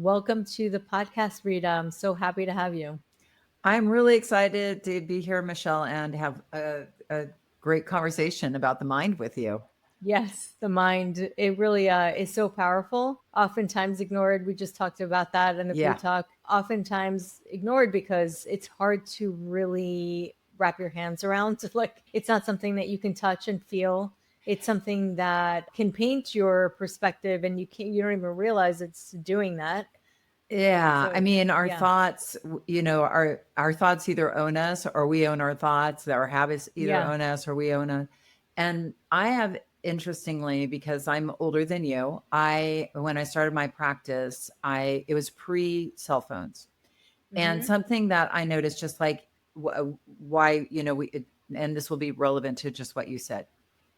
Welcome to the podcast, Rita. I'm so happy to have you. I'm really excited to be here, Michelle, and have a great conversation about the mind with you. Yes, the mind, it really is so powerful. Oftentimes ignored. We just talked about that in the pre Yeah. talk. Oftentimes ignored because it's hard to really wrap your hands around. Like, it's not something that you can touch and feel. It's something that can paint your perspective, and you don't even realize it's doing that. Yeah. I So, mean, our yeah. thoughts, our thoughts either own us or we own our thoughts. Our habits either Yeah. own us or we own us. And I have, interestingly, because I'm older than you, when I started my practice, it was pre cell phones. And Hmm. something that I noticed, just like why, and this will be relevant to just what you said,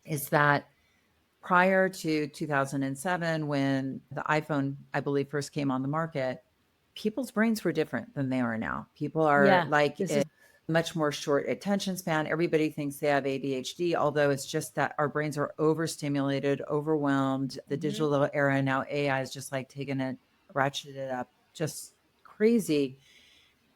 is that prior to 2007, when the iPhone, I believe, first came on the market, people's brains were different than they are now. People are Yeah. like This is much more short attention span. Everybody thinks they have ADHD, although it's just that our brains are overstimulated, overwhelmed. The mhm. digital era now, AI is just like taking it, ratcheted it up, just crazy.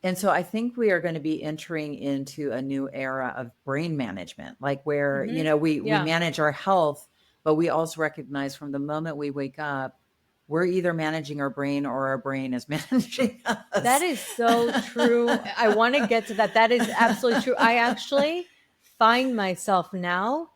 And so I think we are going to be entering into a new era of brain management, like where, Mhm. we Yeah. manage our health, but we also recognize from the moment we wake up, we're either managing our brain or our brain is managing That us. is so true. I want to get to that. That is absolutely true. I actually find myself now,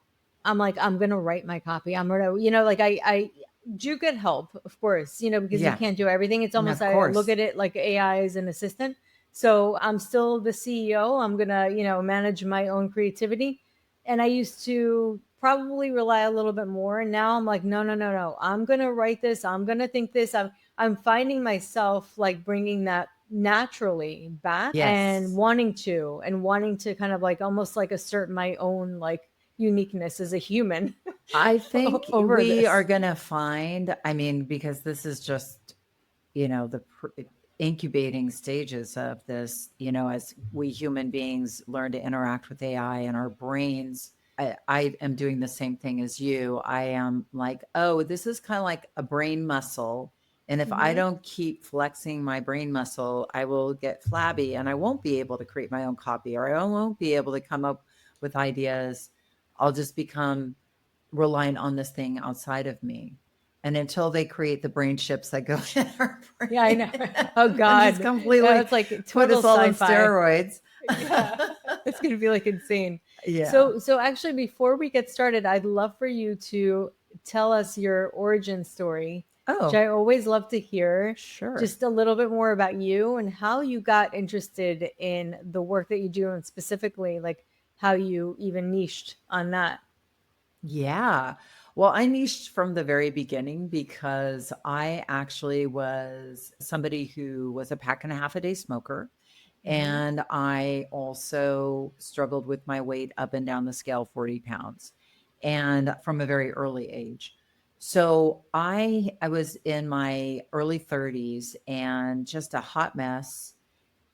I'm like, I'm going to write my copy. I'm going to, like I do get help, of course, because you Yeah, can't do everything. It's almost, of I look course. at it like AI is an assistant. So I'm still the CEO. I'm going to, manage my own creativity. And I used to probably rely a little bit more. And now I'm like, no, no, no, no. I'm going to write this. I'm going to think this. I'm finding myself like bringing that naturally back and Yes. wanting to kind of like almost like assert my own like uniqueness as a human I think over we are this. going to find, I mean, because this is just, the incubating stages of this, as we human beings learn to interact with AI and our brains. I am doing the same thing as you. I am like, oh, this is kind of like a brain muscle. And if I Hmm. don't keep flexing my brain muscle, I will get flabby and I won't be able to create my own copy, or I won't be able to come up with ideas. I'll just become reliant on this thing outside of me. And until they create the brain chips that go in our Yeah, I brain know. Oh and just God, completely that's like put total us all on sci-fi. steroids. Yeah, it's gonna be like insane. Yeah, So actually, before we get started, I'd love for you to tell us your origin story, which oh, I always love to hear. sure. Just a little bit more about you and how you got interested in the work that you do, and specifically, like how you even niched on that. Yeah. Well, I niched from the very beginning because I actually was somebody who was a pack and a half a day smoker. Hmm. And I also struggled with my weight up and down the scale 40 pounds, and from a very early age. So I was in my early 30s and just a hot mess,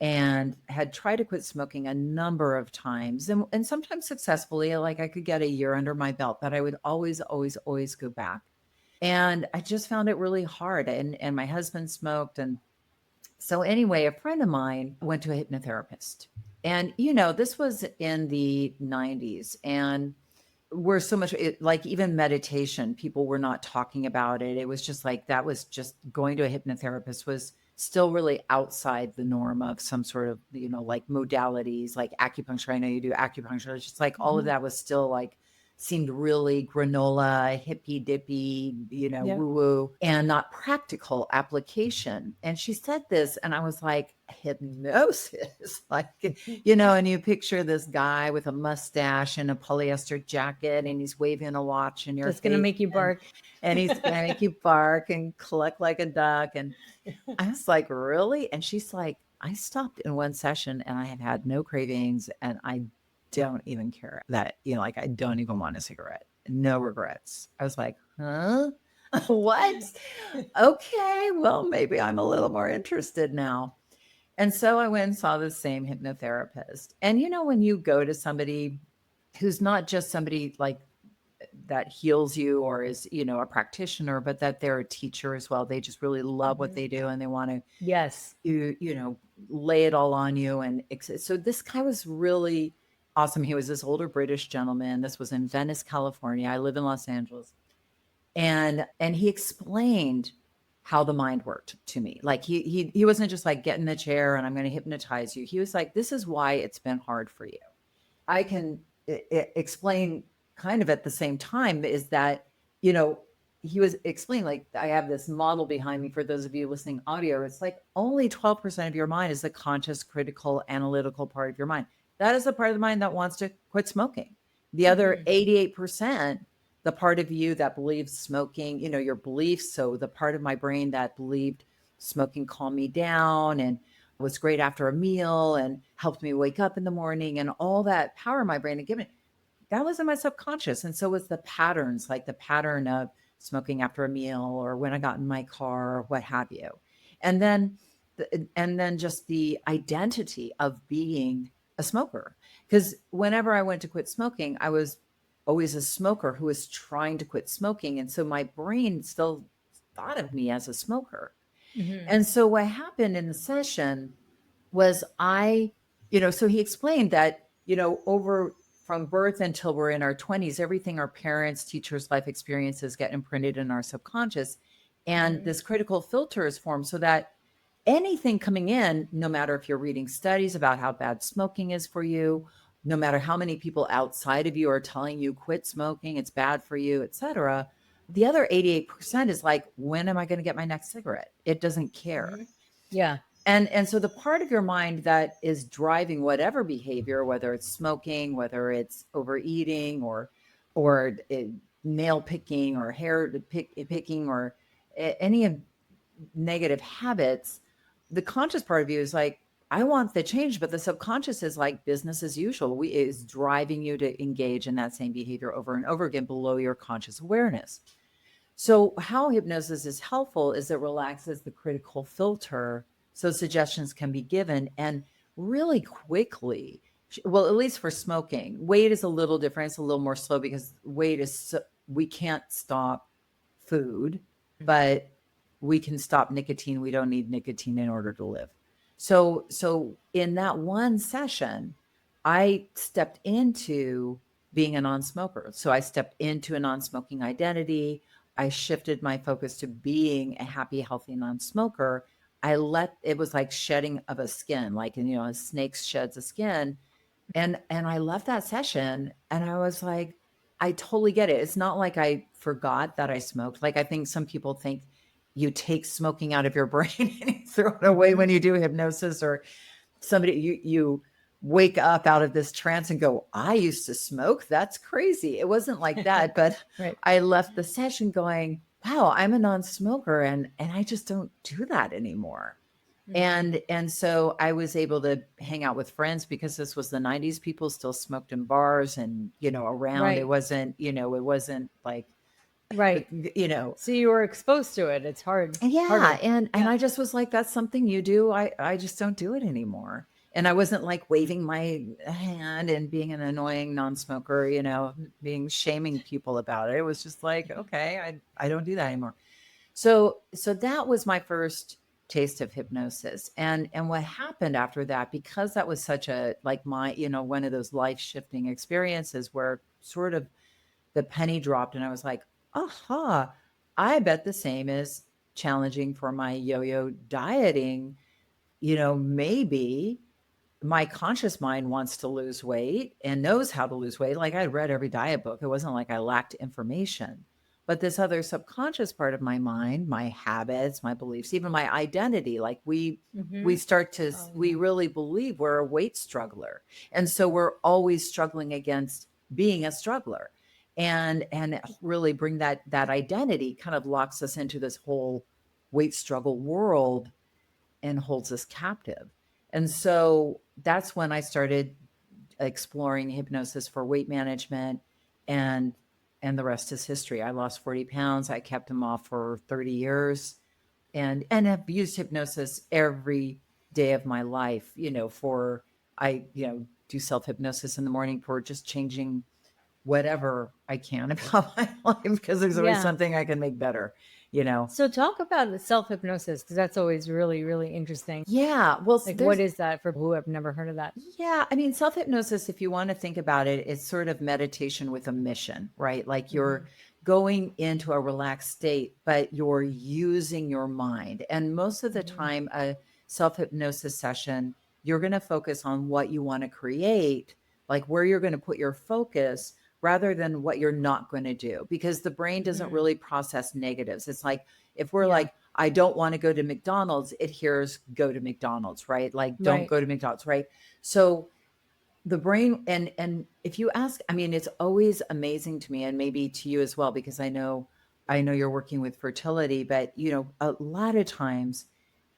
and had tried to quit smoking a number of times, and sometimes successfully. Like, I could get a year under my belt, but I would always, always, always go back. And I just found it really hard. And my husband smoked. And so, anyway, a friend of mine went to a hypnotherapist. And, this was in the 90s. And we're so much like, even meditation, people were not talking about it. It was just like, that was just, going to a hypnotherapist was still really outside the norm of some sort of, like modalities like acupuncture. I know you do acupuncture. It's just like all of Hmm. that was still like, seemed really granola, hippy dippy, Yep. woo woo, and not practical application. And she said this, and I was like, hypnosis, like, and you picture this guy with a mustache and a polyester jacket, and he's waving a watch in your Just gonna face, make you and, bark. and he's going to make you bark and cluck like a duck. And I was like, really? And she's like, I stopped in one session and I have had no cravings, and I don't even care that, like, I don't even want a cigarette. No regrets. I was like, huh? What? Okay, well, maybe I'm a little more interested now. And so I went and saw the same hypnotherapist. And when you go to somebody who's not just somebody like that heals you or is, a practitioner, but that they're a teacher as well. They just really love what Mhm. they do and they want to, Yes. lay it all on you. And so this guy was really awesome. He was this older British gentleman. This was in Venice, California. I live in Los Angeles. And he explained how the mind worked to me. Like he wasn't just like, get in the chair and I'm going to hypnotize you. He was like, this is why it's been hard for you. I can explain kind of at the same time is that, you know, he was explaining, like, I have this model behind me for those of you listening audio. It's like only 12% of your mind is the conscious, critical, analytical part of your mind. That is the part of the mind that wants to quit smoking. The other Mhm. 88%, the part of you that believes smoking, your beliefs. So the part of my brain that believed smoking calmed me down and was great after a meal and helped me wake up in the morning and all that power my brain had given, that was in my subconscious. And so was the patterns, like the pattern of smoking after a meal or when I got in my car or what have you. And then just the identity of being a smoker. Because whenever I went to quit smoking, I was always a smoker who was trying to quit smoking. And so my brain still thought of me as a smoker. Mhm. And so what happened in the session was so he explained that, over from birth until we're in our 20s, everything our parents, teachers, life experiences get imprinted in our subconscious. And Mhm. this critical filter is formed so that anything coming in, no matter if you're reading studies about how bad smoking is for you, no matter how many people outside of you are telling you quit smoking, it's bad for you, etc., the other 88% is like, when am I going to get my next cigarette? It doesn't care. Mhm. Yeah. And so the part of your mind that is driving whatever behavior, whether it's smoking, whether it's overeating or nail picking or picking or any of negative habits, the conscious part of you is like, I want the change, but the subconscious is like business as usual. Is driving you to engage in that same behavior over and over again below your conscious awareness. So, how hypnosis is helpful is it relaxes the critical filter so suggestions can be given and really quickly. Well, at least for smoking, weight is a little different. It's a little more slow because weight is, we can't stop food, but we can stop nicotine. We don't need nicotine in order to live. So in that one session, I stepped into being a non-smoker. So I stepped into a non-smoking identity. I shifted my focus to being a happy, healthy non-smoker. It was like shedding of a skin, like, a snake sheds a skin. And I left that session and I was like, I totally get it. It's not like I forgot that I smoked. Like I think some people think you take smoking out of your brain and you throw it away when Mhm. you do hypnosis, or somebody you wake up out of this trance and go, I used to smoke. That's crazy. It wasn't like that, but Right. I left the session going, wow, I'm a non-smoker and I just don't do that anymore. Mhm. And so I was able to hang out with friends because this was the 90s. People still smoked in bars and, around. Right. It wasn't like, Right. you know, So you were exposed to it. It's yeah, harder. and Yeah. I just was like, that's something you do. I just don't do it anymore. And I wasn't like waving my hand and being an annoying non-smoker, being shaming people about it. It was just like, Mhm. okay, I don't do that anymore. So that was my first taste of hypnosis. And what happened after that, because that was such a like my, one of those life-shifting experiences where sort of the penny dropped and I was like, aha, I bet the same is challenging for my yo-yo dieting. Maybe my conscious mind wants to lose weight and knows how to lose weight. Like I read every diet book. It wasn't like I lacked information. But this other subconscious part of my mind, my habits, my beliefs, even my identity, like we Mhm. start to Oh we yeah. really believe we're a weight struggler. And so we're always struggling against being a struggler. And really bring that identity kind of locks us into this whole weight struggle world and holds us captive. And so that's when I started exploring hypnosis for weight management, and the rest is history. I lost 40 pounds. I kept them off for 30 years and have used hypnosis every day of my life, for I, do self hypnosis in the morning for just changing whatever I can about my life, because there's always Yeah. something I can make better, you know? So talk about the self-hypnosis, because that's always really, really interesting. Yeah. Well, Like, what there's, is that for who have never heard of that? yeah, I mean, self hypnosis, if you want to think about it, it's sort of meditation with a mission, right? Like Mm-hmm. you're going into a relaxed state, but you're using your mind. And most of the Mm-hmm. time, a self hypnosis session, you're going to focus on what you want to create, like where you're going to put your focus rather than what you're not going to do, because the brain doesn't Mm-hmm. really process negatives. It's like if we're Yeah. like, I don't want to go to McDonald's, it hears go to McDonald's, right? Like, don't Right. go to McDonald's, right? So the brain, and if you ask, I mean, it's always amazing to me, and maybe to you as well, because I know you're working with fertility, but a lot of times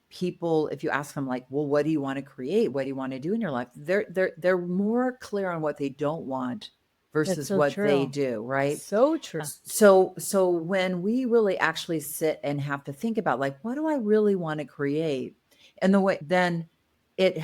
people, if you ask them like, well, what do you want to create, what do you want to do in your life, they're more clear on what they don't want That's versus so what they true. do, right? So true. So when we really actually sit and have to think about like, what do I really want to create, and the way then it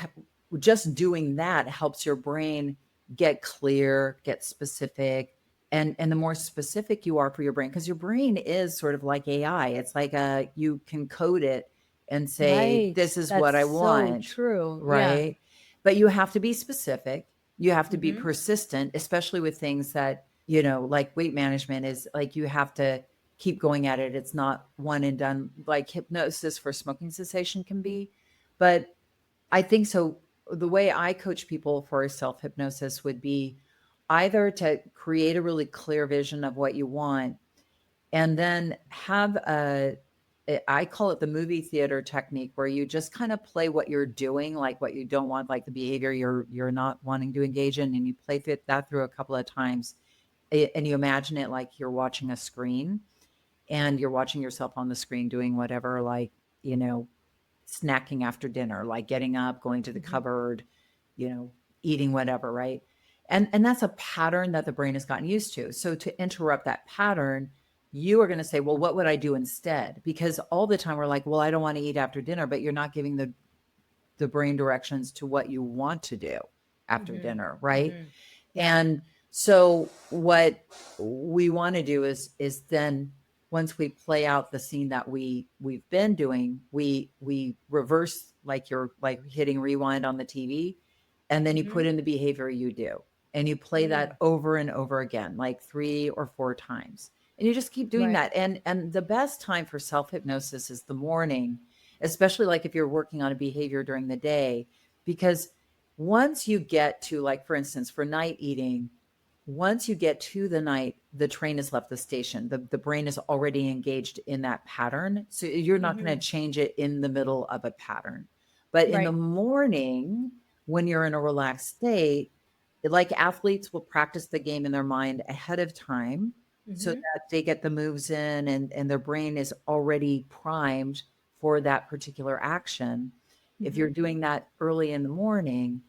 just doing that helps your brain get clear, get specific. And the more specific you are for your brain, because your brain is sort of like AI. It's like you can code it and say, Right. this is That's what I so want, true. Yeah. right? But you have to be specific. You have to be Mm-hmm. persistent, especially with things that, like weight management is like you have to keep going at it. It's not one and done like hypnosis for smoking cessation can be. But I think so. The way I coach people for self hypnosis would be either to create a really clear vision of what you want, and then have I call it the movie theater technique, where you just kind of play what you're doing, like what you don't want, like the behavior you're not wanting to engage in, and you play that through a couple of times, and you imagine it like you're watching a screen, and you're watching yourself on the screen doing whatever, like, you know, snacking after dinner, like getting up, going to the Mm-hmm. cupboard, you know, eating whatever, right? And that's a pattern that the brain has gotten used to. So to interrupt that pattern, you are going to say, well, what would I do instead? Because all the time we're like, well, I don't want to eat after dinner, but you're not giving the brain directions to what you want to do after Mm-hmm. dinner, right? Mm-hmm. Yeah. And so what we want to do is then once we play out the scene that we've been doing, we reverse, like you're like hitting rewind on the TV, and then you Mm-hmm. put in the behavior you do. And you play Mm. that over and over again, like 3 or 4 times. And you just keep doing Right. that. And the best time for self-hypnosis is the morning, especially like if you're working on a behavior during the day, because once you get to, like, for instance, for night eating, once you get to the night, the train has left the station. The brain is already engaged in that pattern. So you're not going Mm-hmm. to change it in the middle of a pattern. But in the Right. morning, when you're in a relaxed state, like athletes will practice the game in their mind ahead of time so Mm-hmm. that they get the moves in, and their brain is already primed for that particular action. If Mm-hmm. you're doing that early in the morning,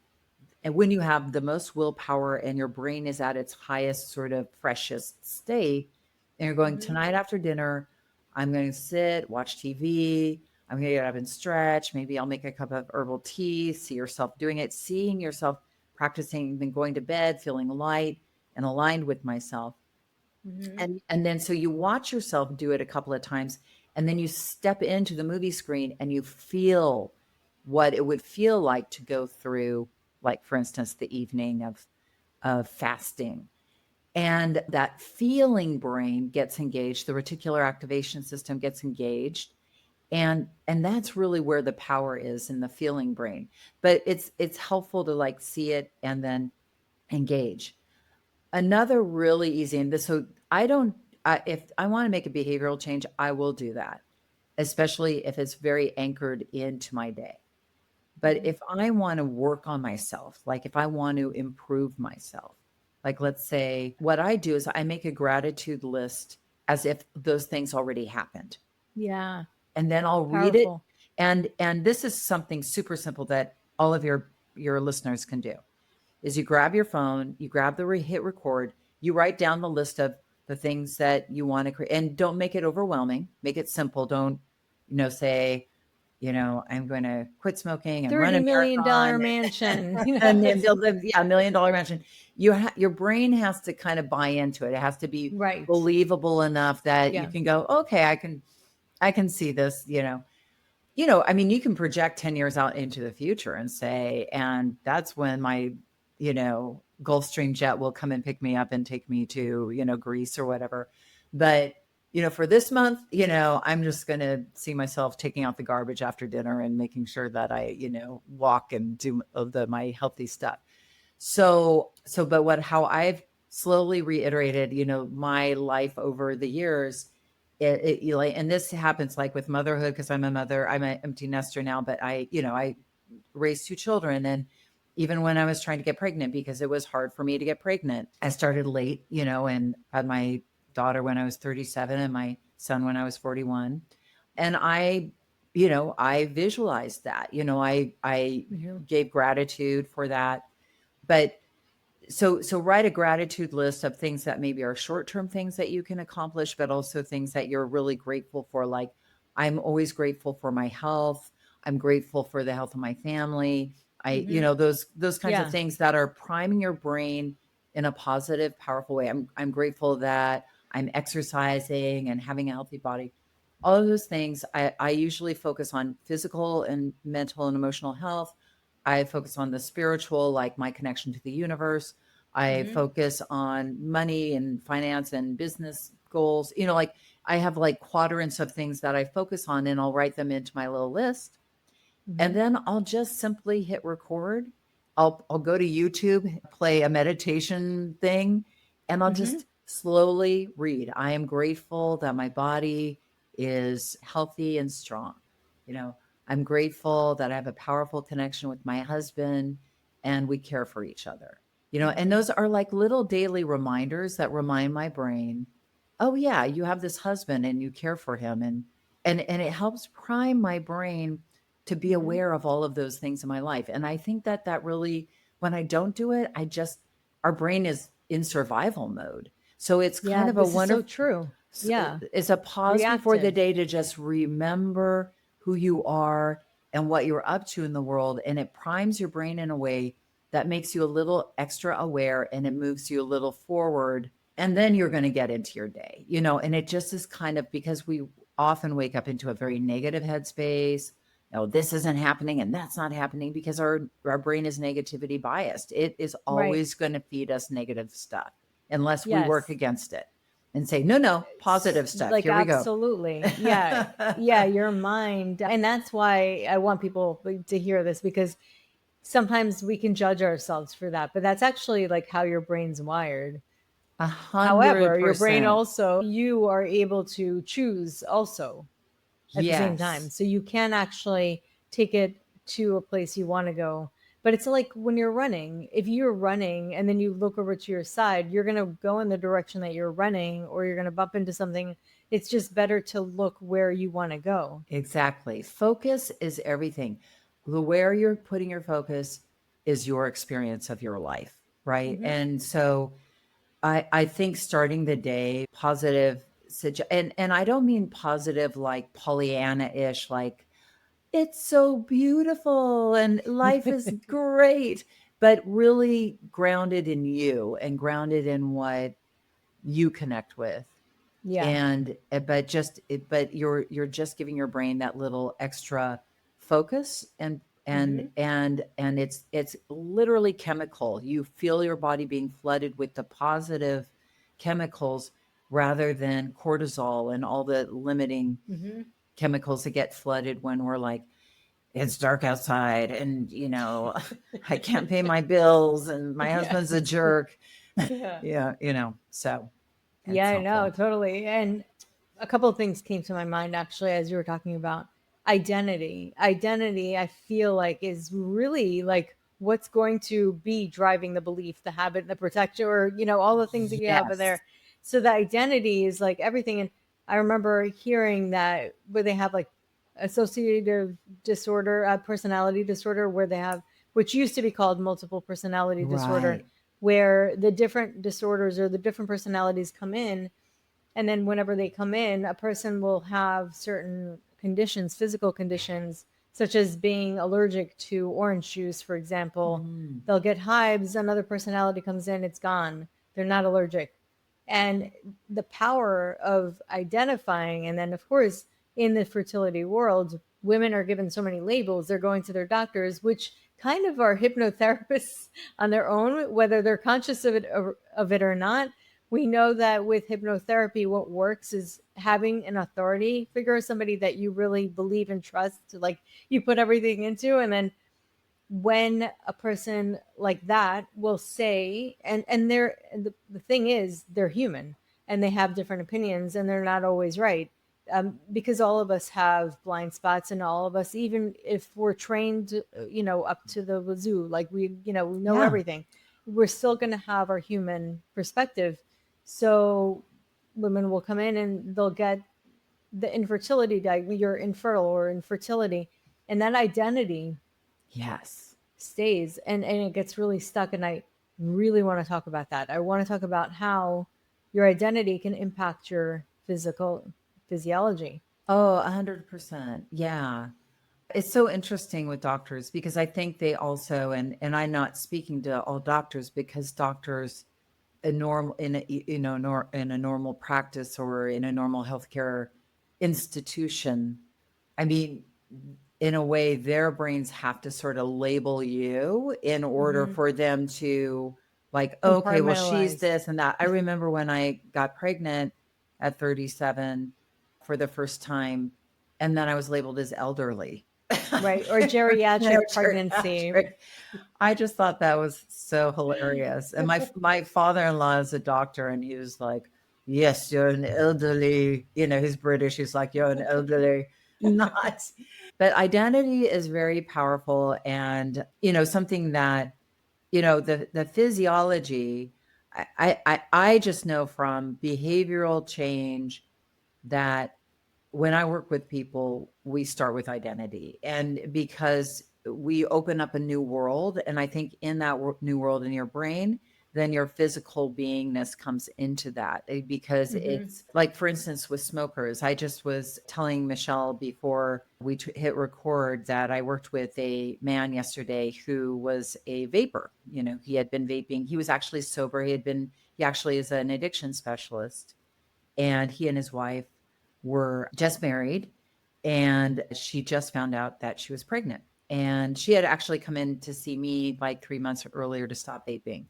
and when you have the most willpower and your brain is at its highest sort of freshest state, and you're going, Mm-hmm. tonight after dinner, I'm going to sit, watch TV. I'm going to get up and stretch. Maybe I'll make a cup of herbal tea, see yourself doing it, seeing yourself practicing, then going to bed, feeling light and aligned with myself. Mm-hmm. And then so you watch yourself do it a couple of times, and then you step into the movie screen and you feel what it would feel like to go through, like, for instance, the evening of fasting. And that feeling brain gets engaged, the reticular activation system gets engaged. And that's really where the power is, in the feeling brain. But it's helpful to like see it and then engage. Another really easy, and this, so I don't, if I want to make a behavioral change, I will do that, especially if it's very anchored into my day. But Mm-hmm. if I want to work on myself, like if I want to improve myself, like let's say what I do is I make a gratitude list as if those things already happened. Yeah. And then I'll read it. Powerful. And this is something super simple that all of your listeners can do, is you grab your phone, you grab the hit record, you write down the list of the things that you want to create, and don't make it overwhelming. Make it simple. Don't, say, I'm going to quit smoking and run $30 a million marathon mansion. and then build a $1 million mansion. Your brain has to kind of buy into it. It has to be Right. believable enough that you Yeah. can go, okay, I can see this, I mean, you can project 10 years out into the future and say, and that's when my, Gulfstream jet will come and pick me up and take me to, Greece or whatever. But, for this month, I'm just going to see myself taking out the garbage after dinner and making sure that I, walk and do my healthy stuff. But how I've slowly reiterated, my life over the years, and this happens like with motherhood, because I'm an empty nester now, but I raised two children. And even when I was trying to get pregnant, because it was hard for me to get pregnant, I started late, and had my daughter when I was 37 and my son when I was 41. And I visualized that, I Mhm. gave gratitude for that. But so write a gratitude list of things that maybe are short-term things that you can accomplish, but also things that you're really grateful for. Like, I'm always grateful for my health. I'm grateful for the health of my family. Mhm. Those kinds of Yeah. things that are priming your brain in a positive, powerful way. I'm grateful that I'm exercising and having a healthy body. All of those things, I usually focus on physical and mental and emotional health. I focus on the spiritual, like my connection to the universe. I Mhm. focus on money and finance and business goals. Like, I have like quadrants of things that I focus on, and I'll write them into my little list. And Mhm. then I'll just simply hit record. I'll go to YouTube, play a meditation thing, and I'll Mhm. just slowly read. I am grateful that my body is healthy and strong. You know, I'm grateful that I have a powerful connection with my husband and we care for each other. And Mhm. those are like little daily reminders that remind my brain, oh yeah, you have this husband and you care for him, and it helps prime my brain to be Mhm. aware of all of those things in my life. And I think that really, when I don't do it, our brain is in survival mode. So it's kind Yeah, of a this is so wonderful, true. Yeah. it's a pause before the Reactive. day to just remember who you are and what you're up to in the world. And it primes your brain in a way that makes you a little extra aware, and it moves you a little forward. And then you're going to get into your day, and it just is kind of, because we often wake up into a very negative headspace. No, this isn't happening and that's not happening, because our brain is negativity biased. It is Right. always going to feed us negative stuff unless we work Yes. against it and say, no, no, positive stuff. Like, Here we go. absolutely. Yeah. Yeah, your mind. And that's why I want people to hear this, because sometimes we can judge ourselves for that, but that's actually like how your brain's wired. A hundred However, your brain percent. also, you are able to choose also at the same time. Yes, So you can actually take it to a place you want to go. But it's like when you're running, if you're running and then you look over to your side, you're going to go in the direction that you're running, or you're going to bump into something. It's just better to look where you want to go. exactly. Focus is everything. Where you're putting your focus is your experience of your life, right? Hmm. And so I think starting the day positive, and I don't mean positive like Pollyanna-ish, like it's so beautiful and life is great, but really grounded in you and grounded in what you connect with. Yeah. And but you're just giving your brain that little extra focus, Hmm. and it's literally chemical. You feel your body being flooded with the positive chemicals rather than cortisol and all the limiting Hmm. chemicals that get flooded when we're like, it's dark outside and I can't pay my bills and my husband's a Yes. jerk. Yeah. Yeah, so Yeah, it's I know, helpful. totally. And a couple of things came to my mind actually as you were talking about identity. Identity, I feel like, is really like what's going to be driving the belief, the habit, the protection, or all the things that you have in Yes. there. So the identity is like everything. And I remember hearing that where they have like associative disorder, personality disorder, where they have, which used to be called multiple personality disorder, Right. where the different disorders or the different personalities come in, and then whenever they come in, a person will have certain conditions, physical conditions, such as being allergic to orange juice, for example. Mm. They'll get hives, another personality comes in, it's gone. They're not allergic. And the power of identifying, and then, of course, in the fertility world, women are given so many labels. They're going to their doctors, which kind of are hypnotherapists on their own, whether they're conscious of it or not. We know that with hypnotherapy, what works is having an authority figure, somebody that you really believe and trust, like you put everything into. And then when a person like that will say, and the thing is, they're human and they have different opinions and they're not always right, because all of us have blind spots, and all of us, even if we're trained, up to the wazoo, like we know Yeah. everything, we're still going to have our human perspective. So women will come in and they'll get the infertility diagnosis, you're infertile or infertility, and that identity Yes. stays, and it gets really stuck. And I really want to talk about that. I want to talk about how your identity can impact your physical physiology. Oh, 100%. Yeah. It's so interesting with doctors because I think they also, and I'm not speaking to all doctors, because doctors a normal in a in a normal practice or in a normal healthcare institution, I mean, in a way, their brains have to sort of label you in order Mm-hmm. for them to, like, okay, well, she's Compartmentalize. this and that. I remember when I got pregnant at 37 for the first time, and then I was labeled as elderly. Right, or You know, geriatric pregnancy. geriatric. I just thought that was so hilarious. And my father-in-law is a doctor, and he was like, "Yes, you're an elderly." You know, he's British. He's like, "You're an elderly." Not. But identity is very powerful, and something that the physiology. I just know from behavioral change that when I work with people, we start with identity. And because we open up a new world, and I think in that new world in your brain, then your physical beingness comes into that. Because Mm-hmm. it's like, for instance, with smokers, I just was telling Michelle before we hit record that I worked with a man yesterday who was a vapor. He had been vaping. He was actually sober. He actually is an addiction specialist, and he and his wife were just married, and she just found out that she was pregnant. And she had actually come in to see me like 3 months earlier to stop vaping.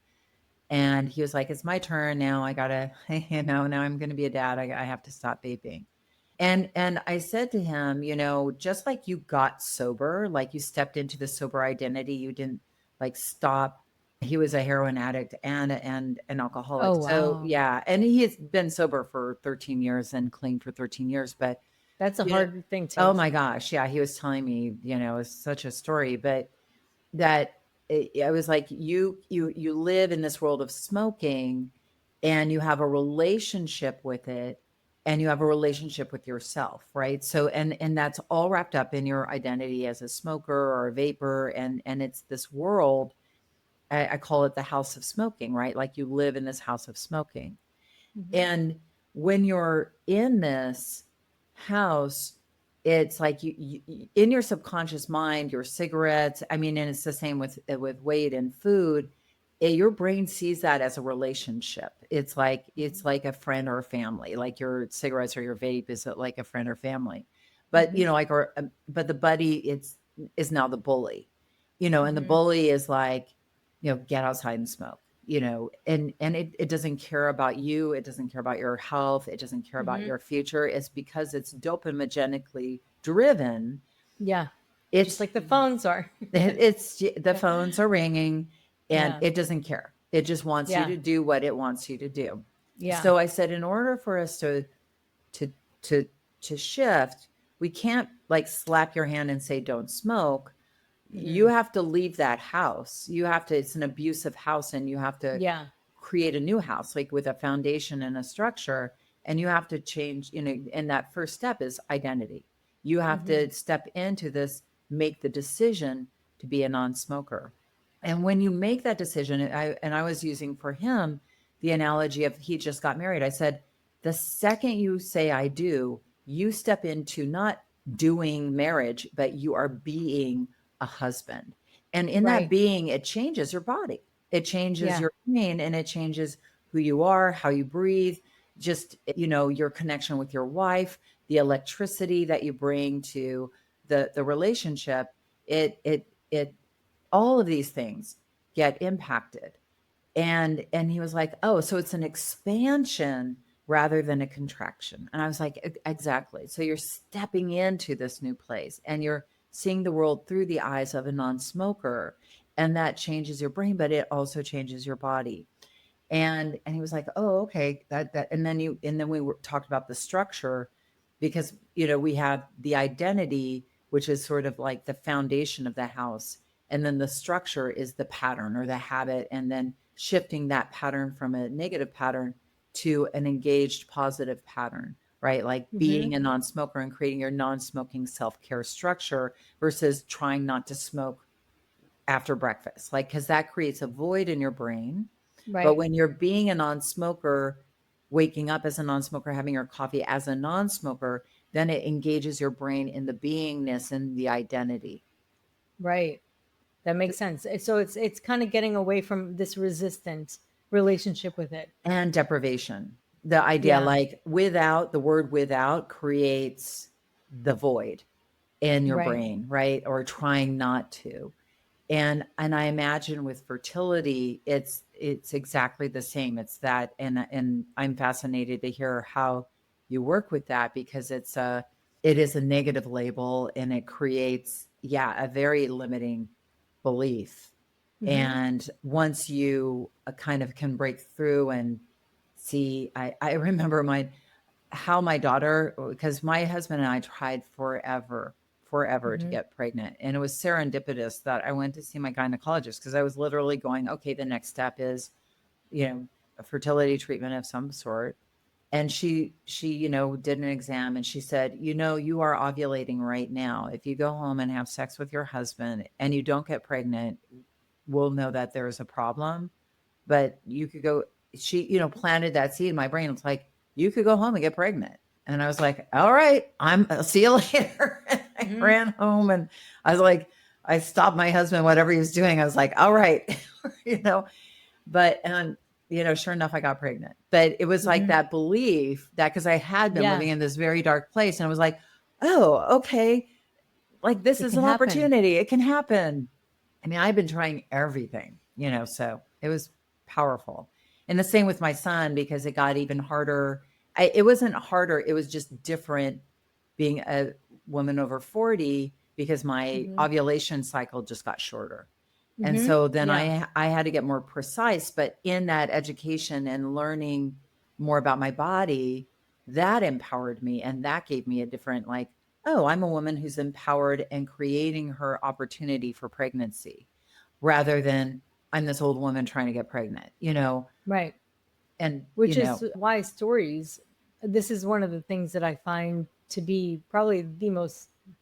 And he was like, "It's my turn now. I gotta, now I'm going to be a dad. I have to stop vaping." And I said to him, just like you got sober, like you stepped into the sober identity, you didn't like stop. He was a heroin addict and an alcoholic. Oh, So wow. yeah, and he has been sober for 13 years and clean for 13 years. But That's a you know, hard thing to oh my accept. gosh, yeah, he was telling me, it's such a story, but that I was like, you live in this world of smoking, and you have a relationship with it, and you have a relationship with yourself, right? So and that's all wrapped up in your identity as a smoker or a vapor, and it's this world. I call it the house of smoking, right? Like you live in this house of smoking. Mm-hmm. And when you're in this house, it's like in your subconscious mind, your cigarettes, I mean, and it's the same with weight and food. Your brain sees that as a relationship. It's like a friend or a family. Like your cigarettes or your vape is like a friend or family. But Mm-hmm. but the buddy is now the bully. And the Mm-hmm. bully is like, get outside and smoke, and it doesn't care about you. It doesn't care about your health. It doesn't care about Mm-hmm. your future. It's because it's dopaminergically driven. Yeah, just It's like the phones are. it's the phones are ringing, and Yeah. it doesn't care. It just wants you Yeah. to do what it wants you to do. Yeah. So I said, in order for us to to to shift, we can't like slap your hand and say don't smoke. You Mm-hmm. have to leave that house. It's an abusive house, and you have to Yeah. create a new house, like with a foundation and a structure. And you have to change, and that first step is identity. You have Mm-hmm. to step into this, make the decision to be a non-smoker. And when you make that decision, I was using for him the analogy of, he just got married. I said, the second you say I do, you step into not doing marriage, but you are being a husband. And in that Right. being, it changes your body. It changes Yeah. your brain and it changes who you are, how you breathe, just, your connection with your wife, the electricity that you bring to the relationship. It all of these things get impacted. And he was like, "Oh, so it's an expansion rather than a contraction." And I was like, Exactly. So you're stepping into this new place and you're seeing the world through the eyes of a non-smoker, and that changes your brain, but it also changes your body." And he was like, "Oh, okay, that." And then we talked about the structure, because we have the identity, which is sort of like the foundation of the house, and then the structure is the pattern or the habit, and then shifting that pattern from a negative pattern to an engaged positive pattern, right? Like Hmm. being a non-smoker and creating your non-smoking self-care structure versus trying not to smoke after breakfast, like, because that creates a void in your brain. But Right. when you're being a non-smoker, waking up as a non-smoker, having your coffee as a non-smoker, then it engages your brain in the beingness and the identity Right. That makes sense. So it's kind of getting away from this resistant relationship with it. and deprivation. The idea, Yeah. like, the word without creates the void in your Right. brain, right? Or trying not to. And I imagine with fertility, it's exactly the same. It's that, and I'm fascinated to hear how you work with that, because it is a negative label and it creates, yeah, a very limiting belief. Hmm. And once you kind of can break through and see, I remember how my daughter, because my husband and I tried forever to Hmm. get pregnant. And it was serendipitous that I went to see my gynecologist, because I was literally going, okay, the next step is, a fertility treatment of some sort. And she, did an exam and she said, you are ovulating right now. If you go home and have sex with your husband and you don't get pregnant, we'll know that there's a problem. But you could go, she, planted that seed in my brain. It's like, you could go home and get pregnant. And I was like, all right, I'll see you later. And I Hmm. ran home and I was like, I stopped my husband, whatever he was doing. I was like, all right, you know, but, and, sure enough, I got pregnant. But it was like Hmm. that belief that, because I had been Yeah. living in this very dark place, and I was like, oh, okay, like this It is can an happen. opportunity. It can happen. I mean, I've been trying everything, so it was powerful. And the same with my son, because it got even harder. It wasn't harder, it was just different being a woman over 40, because my Hmm. ovulation cycle just got shorter. And Hmm. so then Yeah. I had to get more precise, but in that education and learning more about my body, that empowered me and that gave me a different, like, oh, I'm a woman who's empowered and creating her opportunity for pregnancy, rather than I'm this old woman trying to get pregnant, Right. and Which is why stories, this is one of the things that I find to be probably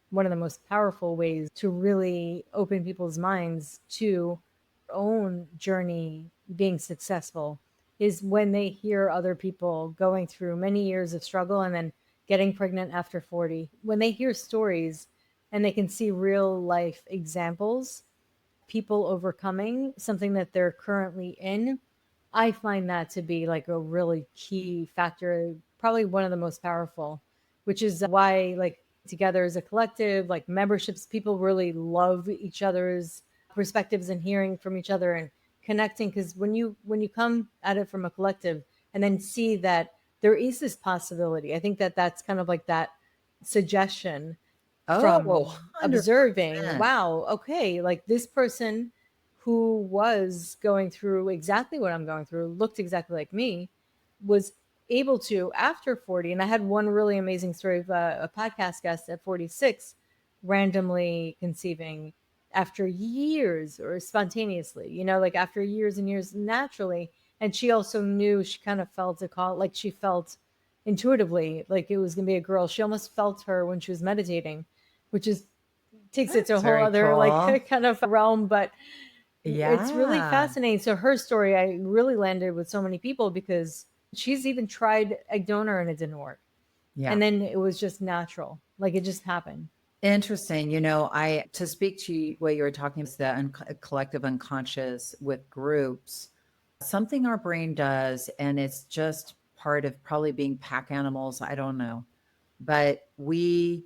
one of the most powerful ways to really open people's minds to their own journey being successful, is when they hear other people going through many years of struggle and then getting pregnant after 40. When they hear stories and they can see real life examples, people overcoming something that they're currently in, I find that to be like a really key factor, probably one of the most powerful, which is why, like, together as a collective, like memberships, people really love each other's perspectives and hearing from each other and connecting. Because when you come at it from a collective and then see that there is this possibility, I think that that's kind of like that suggestion oh, from observing, 100%. wow, okay, like this person who was going through exactly what I'm going through, looked exactly like me, was able to, after 40. And I had one really amazing story of a podcast guest at 46 randomly conceiving after years, or spontaneously, like after years and years naturally. And she also knew, she kind of felt a call, like she felt intuitively like it was going to be a girl. She almost felt her when she was meditating, which is takes it to a That's whole very other cool. like kind of realm. But it's really Yeah. fascinating. So her story, I really landed with so many people because she's even tried egg donor and it didn't work. Yeah. And then it was just natural. Like it just happened. Interesting. I to speak to what you were talking about, the collective unconscious with groups, something our brain does, and it's just part of probably being pack animals. I don't know. But we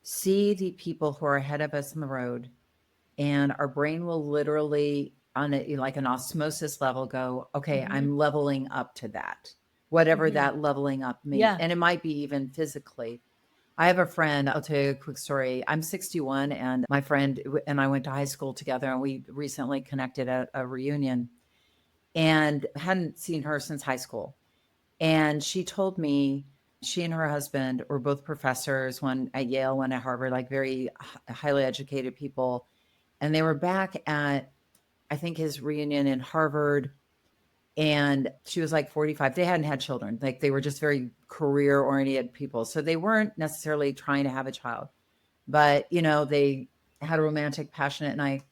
see the people who are ahead of us on the road, and our brain will literally, on like an osmosis level, go, okay, Hmm. I'm leveling up to that, whatever Hmm. that leveling up means. Yeah. And it might be even physically. I have a friend, I'll tell you a quick story. I'm 61, and my friend and I went to high school together, and we recently connected at a reunion and hadn't seen her since high school. And she told me she and her husband were both professors, one at Yale, one at Harvard, like very highly educated people. And they were back at, I think, his reunion in Harvard. And she was like 45. They hadn't had children. Like they were just very career oriented people. So they weren't necessarily trying to have a child, but they had a romantic, passionate night.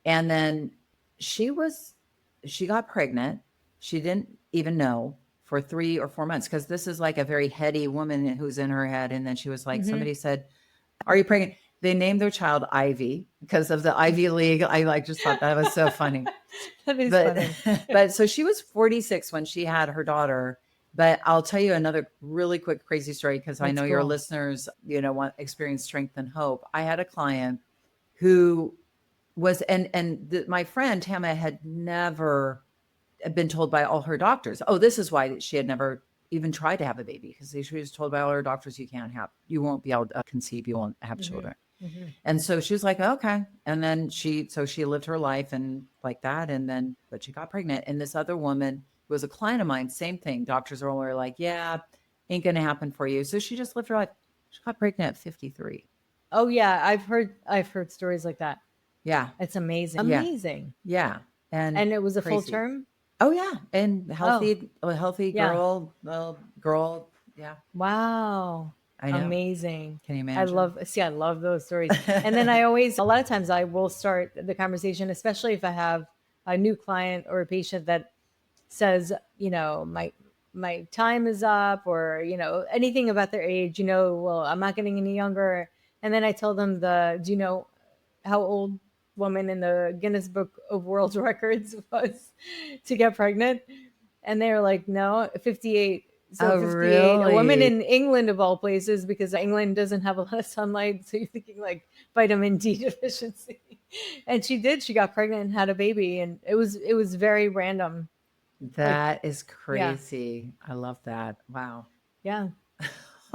And then she was, she got pregnant. She didn't even know for 3 or 4 months, because this is like a very heady woman who's in her head. And then she was like, Hmm. somebody said, are you pregnant? They named their child Ivy because of the Ivy League. I like just thought that was so funny. That is But funny. but so she was 46 when she had her daughter. But I'll tell you another really quick crazy story, because I Let's know your go. listeners, want experience strength and hope. I had a client who was, my friend Tama had never been told by all her doctors. Oh, this is why she had never even tried to have a baby, because she was told by all her doctors, you won't be able to conceive, you won't have Hmm. children. Hmm. And so she was like, okay. And then she lived her life and like that. And then, but she got pregnant. And this other woman who was a client of mine, same thing. Doctors are all like, yeah, ain't going to happen for you. So she just lived her life. She got pregnant at 53. Oh yeah, I've heard stories like that. Yeah. It's amazing. Yeah. Amazing. Yeah. And And it was a full crazy. term? Oh yeah. And Oh, a healthy yeah. girl, little girl. Yeah. Wow. I know. Amazing. Can you I imagine? love, see, I love those stories. And then I always, a lot of times I will start the conversation, especially if I have a new client or a patient that says, my time is up, or, anything about their age, well, I'm not getting any younger. And then I tell them do you know how old woman in the Guinness Book of World Records was to get pregnant? And they're like, no, 58. So Oh, 58, a woman really? in England of all places, because England doesn't have a lot of sunlight. So you're thinking like vitamin D deficiency. And she did. She got pregnant and had a baby. And it was very random. Like, That is yeah, crazy. I love that. Wow. yeah.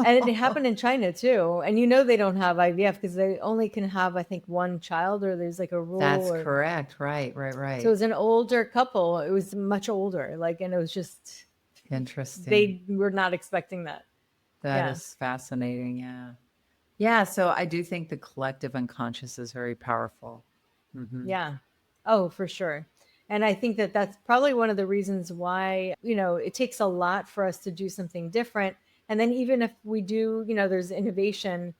And it happened in China too. And they don't have IVF because they only can have, I think, one child, or there's like a rule, That's or correct. Right, right, so it right. was an older couple. It was much older. Like, and it was just, Interesting. they were not expecting that. That Yeah. is fascinating. Yeah. Yeah. So I do think the collective unconscious is very powerful. Hmm. Yeah. Oh, for sure. And I think that that's probably one of the reasons why, it takes a lot for us to do something different. And then even if we do, there's innovation,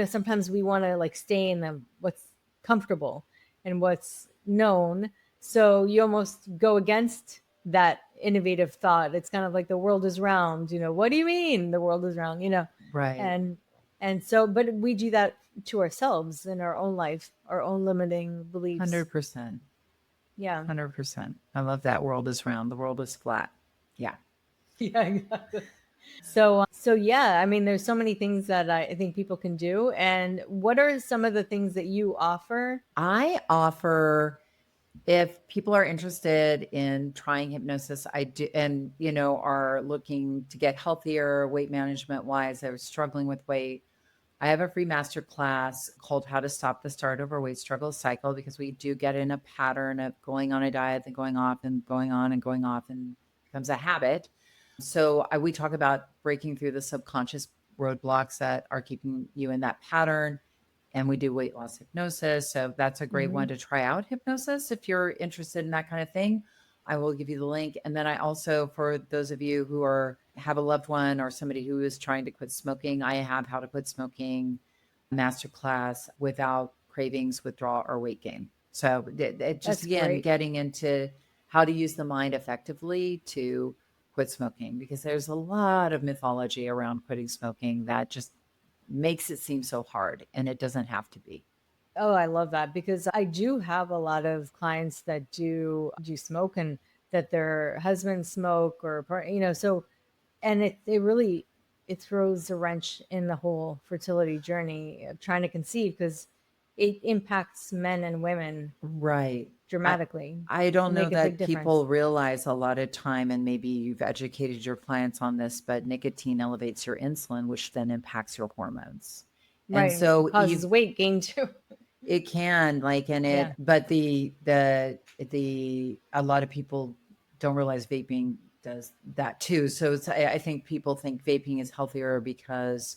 sometimes we want to like stay in what's comfortable and what's known. So you almost go against that innovative thought. It's kind of like the world is round, what do you mean the world is round, Right. and so, but we do that to ourselves in our own life, our own limiting beliefs. 100%. Yeah. 100%. I love that world is round. The world is flat. Yeah. Yeah, exactly. So yeah, I mean, there's so many things that I think people can do. And what are some of the things that you offer? I offer, if people are interested in trying hypnosis, I do, and are looking to get healthier weight management wise, I was struggling with weight. I have a free master class called How to Stop the Start Over Weight Struggle Cycle, because we do get in a pattern of going on a diet and going off and going on and going off, and becomes a habit. So we talk about breaking through the subconscious roadblocks that are keeping you in that pattern. And we do weight loss hypnosis. So that's a great Hmm. one to try out, hypnosis, if you're interested in that kind of thing. I will give you the link. And then I also, for those of you who have a loved one or somebody who is trying to quit smoking, I have How to Quit Smoking masterclass without cravings, withdrawal, or weight gain. So it just, That's again, great. getting into how to use the mind effectively to quit smoking because there's a lot of mythology around quitting smoking that just makes it seem so hard, and it doesn't have to be. Oh, I love that because I do have a lot of clients that do smoke and that their husbands smoke or so and it really it throws a wrench in the whole fertility journey of trying to conceive because it impacts men and women Right. I dramatically. I Can don't know make a big that difference. people realize a lot of time, and maybe you've educated your clients on this, but nicotine elevates your insulin, which then impacts your hormones. And Right. It so causes weight gain too. it can like in Yeah. it, but the a lot of people don't realize vaping does that too. So I think people think vaping is healthier because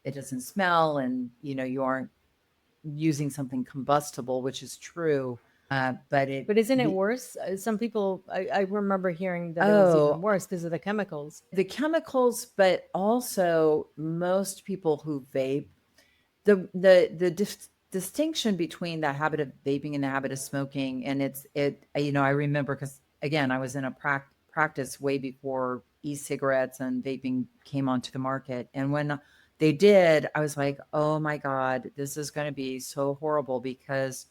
it doesn't smell, and you aren't using something combustible, which is true. But But isn't it worse? Some people, I remember hearing that it was even oh, worse because of the chemicals. the chemicals, but also most people who vape, the distinction between the habit of vaping and the habit of smoking, and I remember because again, I was in a practice way before e-cigarettes and vaping came onto the market, and when they did, I was like, oh my god, this is going to be so horrible because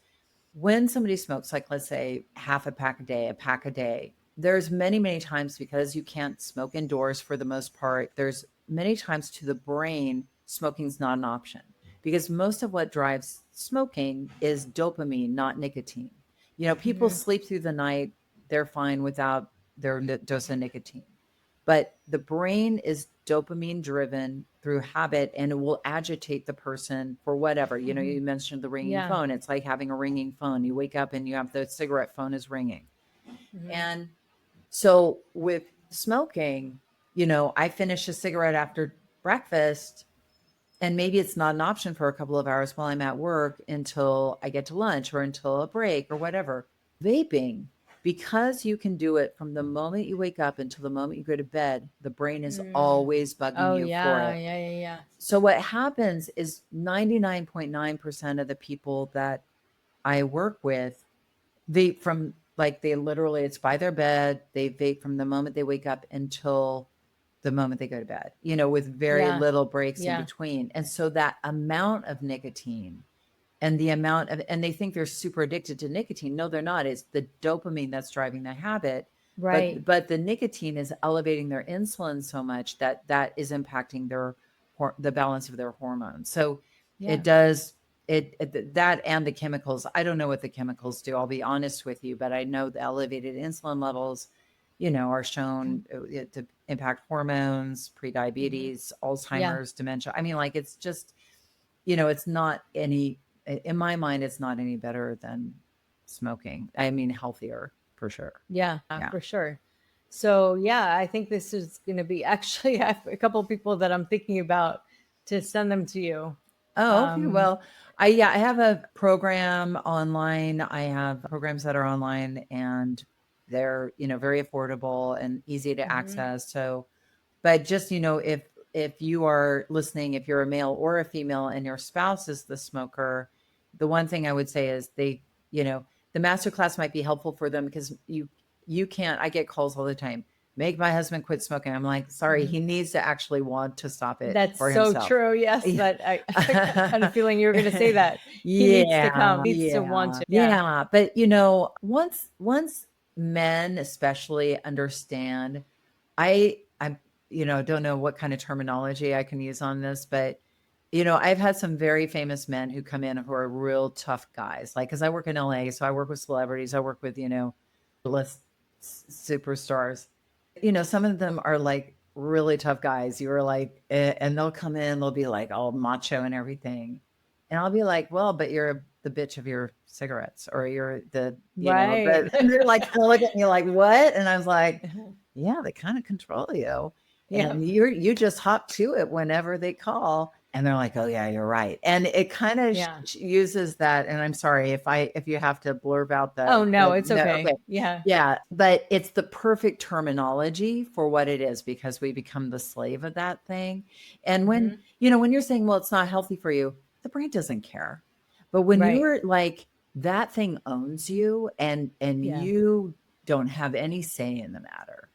when somebody smokes, like let's say half a pack a day, there's many times, because you can't smoke indoors for the most part, there's many times to the brain, smoking's not an option because most of what drives smoking is dopamine, not nicotine. People Hmm. sleep through the night, they're fine without their dose of nicotine. But the brain is dopamine driven through habit, and it will agitate the person for whatever. Hmm. You mentioned the ringing Yeah. phone. It's like having a ringing phone. You wake up and you have the cigarette phone is ringing. Hmm. And so with smoking, I finish a cigarette after breakfast, and maybe it's not an option for a couple of hours while I'm at work until I get to lunch or until a break or whatever. Vaping, because you can do it from the moment you wake up until the moment you go to bed, the brain is Mm. always bugging Oh you for yeah, it. yeah, yeah, yeah. So what happens is 99.9% of the people that I work with vape from, like, they literally, it's by their bed. They vape from the moment they wake up until the moment they go to bed, with very Yeah, little breaks in yeah. between. And so that amount of nicotine and the amount of, and they think they're super addicted to nicotine. No, they're not. It's the dopamine that's driving the habit. Right. But the nicotine is elevating their insulin so much that that is impacting the balance of their hormones. So it Yeah. does that, and the chemicals. I don't know what the chemicals do, I'll be honest with you, but I know the elevated insulin levels, are shown to impact hormones, Hmm. prediabetes, Yeah. Alzheimer's, dementia. I mean, like, it's just, it's not any, in my mind, it's not any better than smoking. I mean, healthier for sure. Yeah, Yeah. for sure. So yeah, I think this is going to be actually I have a couple of people that I'm thinking about to send them to you. Oh, okay. Um, Well, I have a program online. I have programs that are online, and they're, very affordable and easy to mhm. access. So, but just, if you are listening, if you're a male or a female and your spouse is the smoker, the one thing I would say is you know, the master class might be helpful for them because you can't, I get calls all the time, make my husband quit smoking. I'm like, sorry, Mhm. he needs to actually want to stop it That's for so himself. true. Yes, Yeah. that I had a feeling you were going to say that. He needs to Yeah, come. Needs to want yeah, to. Yeah. yeah. But once men especially understand, I don't know what kind of terminology I can use on this, but I've had some very famous men who come in who are real tough guys. Like, because I work in LA, so I work with celebrities, I work with, list superstars. Some of them are like really tough guys. You are like, and they'll come in, they'll be like all macho and everything. And I'll be like, well, but you're the bitch of your cigarettes, or you're Right. and they're like, kind of look at me like, what? And I was like, yeah, they kind of control you. Yeah. And you just hop to it whenever they call. And they're like, oh yeah, you're right. And it kind of Yeah. uses that. And I'm sorry if you have to blurb out Oh no, the it's no, okay. okay. Yeah. Yeah, but it's the perfect terminology for what it is because we become the slave of that thing. And when, Hmm. when you're saying, well, it's not healthy for you, the brain doesn't care. But when Right. you're like, that thing owns you, and Yeah. you don't have any say in the matter,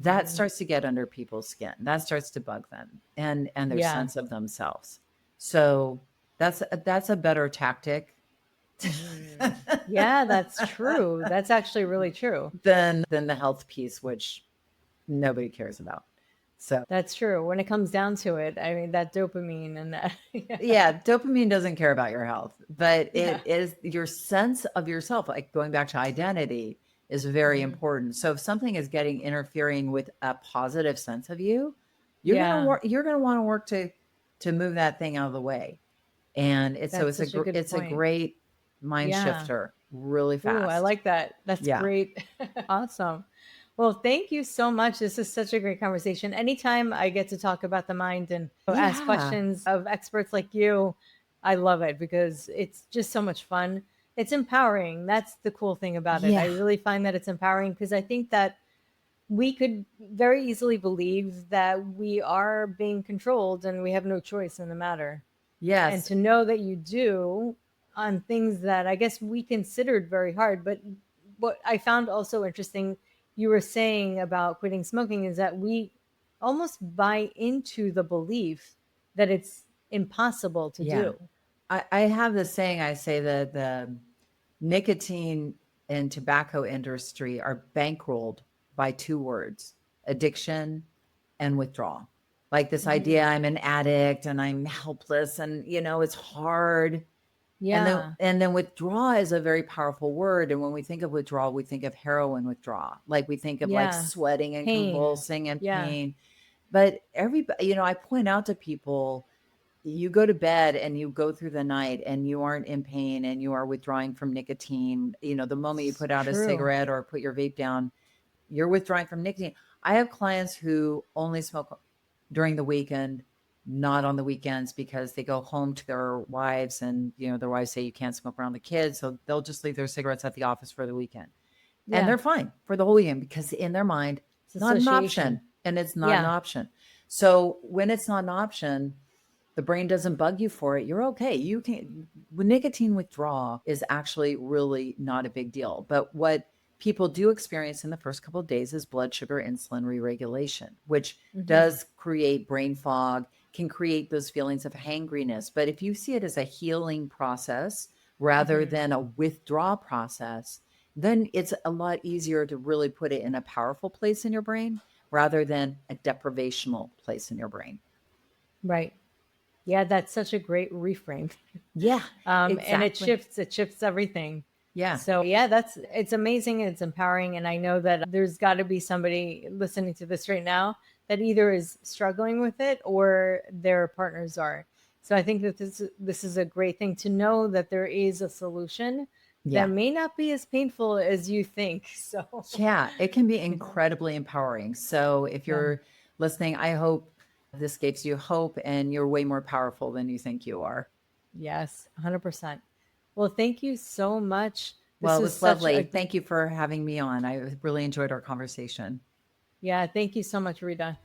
that starts to get under people's skin. That starts to bug them and their Yeah. sense of themselves. So that's a better tactic Hmm. Yeah, that's true. That's actually really true. than the health piece, which nobody cares about. So That's true. When it comes down to it, I mean, that dopamine and that, yeah. yeah, dopamine doesn't care about your health, but Yeah. it is your sense of yourself, like going back to identity, is very Mhm. important. So if something is getting interfering with a positive sense of you, Yeah. you're gonna want to work to move that thing out of the way. And That's such a good it's a point. great mind Yeah. shifter really Ooh, I fast. like that. That's Yeah. great. Awesome. Well, thank you so much. This is such a great conversation. Anytime I get to talk about the mind and ask Yeah. questions of experts like you, I love it because it's just so much fun. It's empowering. That's the cool thing about it. I Yeah. really find that it's empowering because I think that we could very easily believe that we are being controlled and we have no choice in the matter. And Yes. to know that you do on things that I guess we considered very hard. But what I found also interesting, you were saying about quitting smoking, is that we almost buy into the belief that it's impossible to Yeah. do. I have this saying, I say that the nicotine and tobacco industry are bankrolled by two words: addiction and withdrawal. Like this idea, Mhm. I'm an addict and I'm helpless and it's hard. Yeah. And then withdraw is a very powerful word. And when we think of withdrawal, we think of heroin withdrawal. Like we think of like Yeah. sweating and Pain. convulsing and Yeah. pain. But everybody, I point out to people, you go to bed and you go through the night and you aren't in pain and you are withdrawing from nicotine. The moment you put out a True. cigarette or put your vape down, you're withdrawing from nicotine. I have clients who only smoke during the weekend, not on the weekends, because they go home to their wives and, their wives say you can't smoke around the kids. So they'll just leave their cigarettes at the office for the weekend. And Yeah. they're fine for the whole weekend because in their mind, It's not an association. option. And it's not an Yeah. option. So when it's not an option, the brain doesn't bug you for it, you're okay. You can nicotine withdrawal is actually really not a big deal. But what people do experience in the first couple of days is blood sugar insulin re-regulation, which Hmm. does create brain fog, can create those feelings of hangriness. But if you see it as a healing process rather Hmm. than a withdrawal process, then it's a lot easier to really put it in a powerful place in your brain rather than a deprivational place in your brain. Right. Yeah, that's such a great reframe. Yeah, And exactly. it shifts everything. Yeah. So yeah, it's amazing and it's empowering. And I know that there's got to be somebody listening to this right now that either is struggling with it or their partners are. So I think that this is a great thing to know that there is a solution that Yeah. may not be as painful as you think. So Yeah, it can be incredibly empowering. So if yeah. you're listening, I hope this gives you hope and you're way more powerful than you think you are. Yes, 100%. Well, thank you so much. Well, This it is was such lovely. a Thank you for having me on. I really enjoyed our conversation. yeah, thank you so much, Rita.